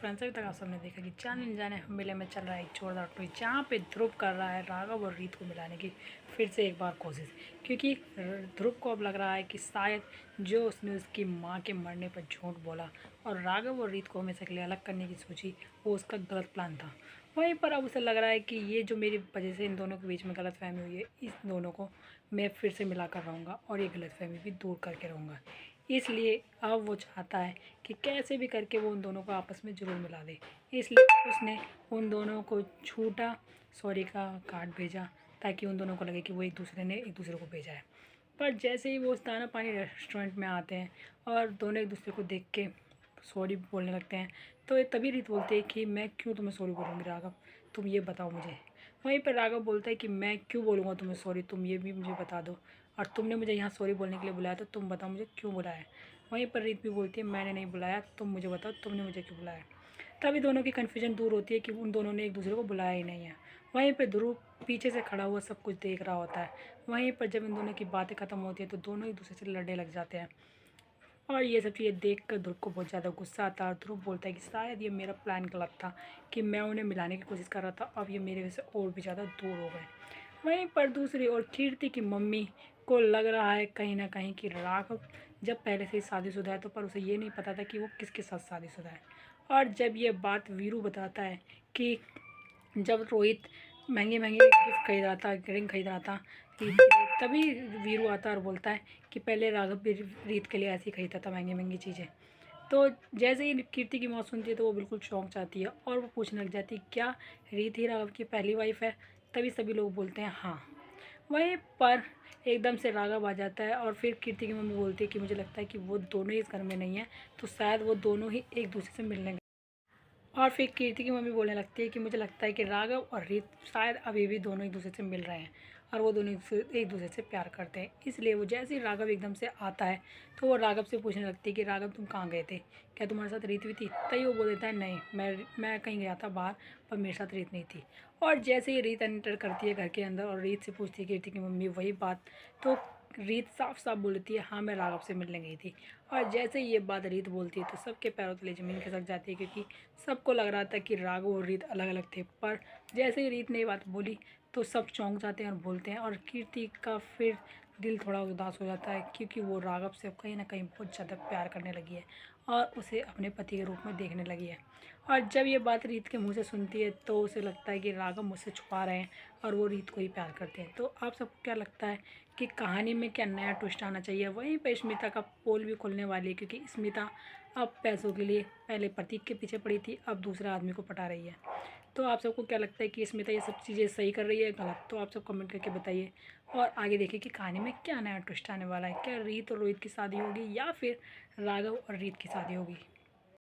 Friends, अभी तक आप सबने देखा कि जाने न जाने मेले में चल रहा है एक जोरदार ट्विस्ट, जहाँ पे ध्रुव कर रहा है राघव और रीत को मिलाने की फिर से एक बार कोशिश। क्योंकि ध्रुव को अब लग रहा है कि शायद जो उसने उसकी माँ के मरने पर झूठ बोला और राघव और रीत को हमेशा के लिए अलग करने की सोची, वो उसका गलत प्लान था। वहीं पर अब उसे लग रहा है कि ये जो मेरी वजह से इन दोनों के बीच में गलतफहमी हुई है, इस दोनों को मैं फिर से मिला कर रहूँगा और ये गलतफहमी भी दूर करके रहूँगा। इसलिए अब वो चाहता है कि कैसे भी करके वो उन दोनों को आपस में ज़रूर मिला दे। इसलिए उसने उन दोनों को झूठा सॉरी का कार्ड भेजा, ताकि उन दोनों को लगे कि वो एक दूसरे को भेजा है। पर जैसे ही वो उस दाना पानी रेस्टोरेंट में आते हैं और दोनों एक दूसरे को देख के सॉरी बोलने लगते हैं, तो तभी रीत बोलती है कि मैं क्यों तुम्हें सॉरी बोलूँगी राघव, तुम ये बताओ मुझे। वहीं पर राघव बोलता है कि मैं क्यों बोलूँगा तुम्हें सॉरी, तुम ये भी मुझे बता दो, और तुमने मुझे यहाँ सॉरी बोलने के लिए बुलाया, तो तुम बताओ मुझे क्यों बुलाया। वहीं पर रीत भी बोलती है मैंने नहीं बुलाया, तुम मुझे बताओ तुमने मुझे क्यों बुलाया। तभी दोनों की कन्फ्यूजन दूर होती है कि उन दोनों ने एक दूसरे को बुलाया ही नहीं है। वहीं पर ध्रुव पीछे से खड़ा हुआ सब कुछ देख रहा होता है। वहीं पर जब इन दोनों की बातें ख़त्म होती है तो दोनों एक दूसरे से लड़ने लग जाते हैं, और ये सब चीज़ें देख कर ध्रुव को बहुत ज़्यादा गुस्सा आता है। और ध्रुव बोलता है कि शायद ये मेरा प्लान गलत था, कि मैं उन्हें मिलाने की कोशिश कर रहा था, अब ये मेरे वजह से और भी ज़्यादा दूर हो गए। वहीं पर दूसरी ओर कीर्ति की मम्मी को लग रहा है कहीं ना कहीं कि राघव जब पहले से ही शादीशुदा है, तो पर उसे ये नहीं पता था कि वो किसके साथ शादीशुदा है। और जब ये बात वीरू बताता है कि जब रोहित महंगे महंगे गिफ्ट खरीद रहा था, रिंग खरीद रहा था रीत के लिए, तभी वीरू आता है और बोलता है कि पहले राघव भी रीत के लिए ऐसे ही खरीदता था महंगी महंगी चीज़ें। तो जैसे ही कीर्ति की मौत सुनती है तो वो बिल्कुल चौंक जाती है और वो पूछने लग जाती है क्या रीत ही राघव की पहली वाइफ है। तभी सभी लोग बोलते हैं हाँ। वहीं पर एकदम से राघव आ जाता है और फिर कीर्ति की मम्मी बोलती है कि मुझे लगता है कि वो दोनों ही इस घर में नहीं है, तो शायद वो दोनों ही एक दूसरे से मिलने गए। और फिर कीर्ति की मम्मी बोलने लगती है कि मुझे लगता है कि राघव और रीत शायद अभी भी दोनों एक दूसरे से मिल रहे हैं और वो दोनों एक दूसरे से प्यार करते हैं। इसलिए वो जैसे ही राघव एकदम से आता है तो वो राघव से पूछने लगती है कि राघव तुम कहाँ गए थे, क्या तुम्हारे साथ रीत भी थी। तभी वो बोल देता है नहीं, मैं कहीं गया था बाहर, पर मेरे साथ रीत नहीं थी। और जैसे ही रीत एंटर करती है घर के अंदर और रीत से पूछती है कीर्ति की मम्मी वही बात, तो रीत साफ साफ बोलती है हाँ मैं राघव से मिलने गई थी। और जैसे ही ये बात रीत बोलती है तो सबके पैरों तले ज़मीन खिसक जाती है, क्योंकि सबको लग रहा था कि राघव और रीत अलग अलग थे। पर जैसे ही रीत ने ये बात बोली तो सब चौंक जाते हैं और बोलते हैं, और कीर्ति का फिर दिल थोड़ा उदास हो जाता है, क्योंकि वो राघव से कहीं ना कहीं बहुत ज़्यादा प्यार करने लगी है और उसे अपने पति के रूप में देखने लगी है। और जब ये बात रीत के मुंह से सुनती है तो उसे लगता है कि राघव मुझसे छुपा रहे हैं और वो रीत को ही प्यार करते हैं। तो आप सबको क्या लगता है कि कहानी में क्या नया ट्विस्ट आना चाहिए। वहीं पर स्मिता का पोल भी खुलने वाली है, क्योंकि स्मिता अब पैसों के लिए पहले प्रतीक के पीछे पड़ी थी, अब दूसरा आदमी को पटा रही है। तो आप सबको क्या लगता है कि स्मिता ये सब चीज़ें सही कर रही है गलत, तो आप सब कमेंट करके बताइए। और आगे देखिए कि कहानी में क्या नया ट्विस्ट आने वाला है, क्या रीत और रोहित की शादी होगी या फिर राघव और रीत की शादी होगी।